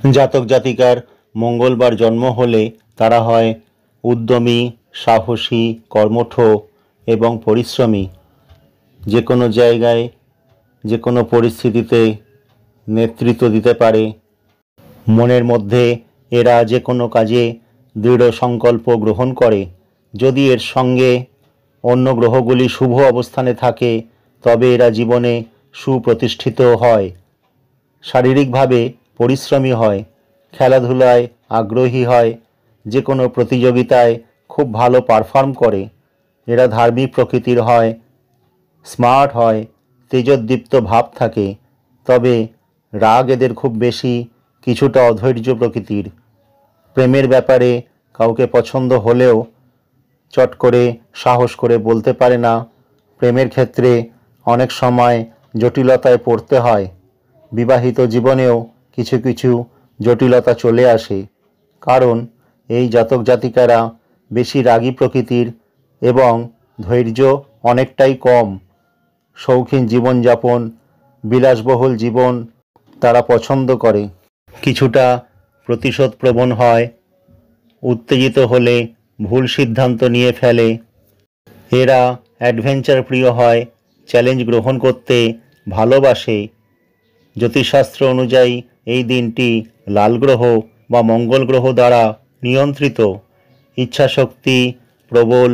জাতক জাতিকার মঙ্গলবার জন্ম হলে তারা হয় উদ্যমী, সাহসী, কর্মঠ এবং পরিশ্রমী। যে কোনো জায়গায় যে কোনো পরিস্থিতিতে নেতৃত্ব দিতে পারে। মনের মধ্যে এরা যে কোনো কাজে দৃঢ় সংকল্প গ্রহণ করে। যদি এর সঙ্গে অন্য গ্রহগুলি শুভ অবস্থানে থাকে তবে এরা জীবনে সুপ্রতিষ্ঠিত হয়। শারীরিকভাবে পরিশ্রমী হয়, খেলাধুলায় আগ্রহী হয়, যে কোনো প্রতিযোগিতায় খুব ভালো পারফর্ম করে। এরা ধার্মিক প্রকৃতির হয়, স্মার্ট হয়, তেজোদ্দীপ্ত ভাব থাকে। তবে রাগ এদের খুব বেশি, কিছুটা অধৈর্য প্রকৃতির। প্রেমের ব্যাপারে কাউকে পছন্দ হলেও চট করে সাহস করে বলতে পারে না। প্রেমের ক্ষেত্রে অনেক সময় জটিলতায় পড়তে হয়। বিবাহিত জীবনেও কিছু কিছু জটিলতা চলে আসে, কারণ এই জাতক জাতিকারা বেশি রাগী প্রকৃতির এবং ধৈর্য অনেকটাই কম। শৌখিন জীবনযাপন, বিলাসবহুল জীবন তারা পছন্দ করে। কিছুটা প্রতিশোধপ্রবণ হয়, উত্তেজিত হলে ভুল সিদ্ধান্ত নিয়ে ফেলে। এরা অ্যাডভেঞ্চার প্রিয় হয়, চ্যালেঞ্জ গ্রহণ করতে ভালোবাসে। জ্যোতিষশাস্ত্র অনুযায়ী এই দিনটি লাল গ্রহ বা মঙ্গল গ্রহ দ্বারা নিয়ন্ত্রিত। ইচ্ছাশক্তি প্রবল,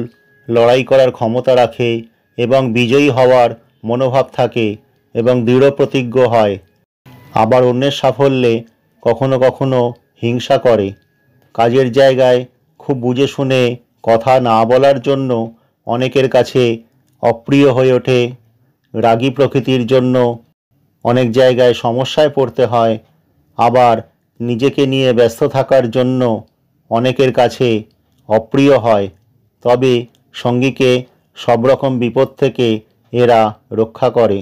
লড়াই করার ক্ষমতা রাখে এবং বিজয়ী হওয়ার মনোভাব থাকে এবং দৃঢ় প্রতিজ্ঞ হয়। আবার অন্যের সাফল্যে কখনো কখনো হিংসা করে। কাজের জায়গায় খুব বুঝে শুনে কথা না বলার জন্য অনেকের কাছে অপ্রিয় হয়ে ওঠে। রাগী প্রকৃতির জন্য অনেক জায়গায় সমস্যায় পড়তে হয়। আবার নিজেকে নিয়ে ব্যস্ত থাকার জন্য অনেকের কাছে অপ্রিয় হয়। তবে সঙ্গীকে সব রকম বিপদ থেকে এরা রক্ষা করে।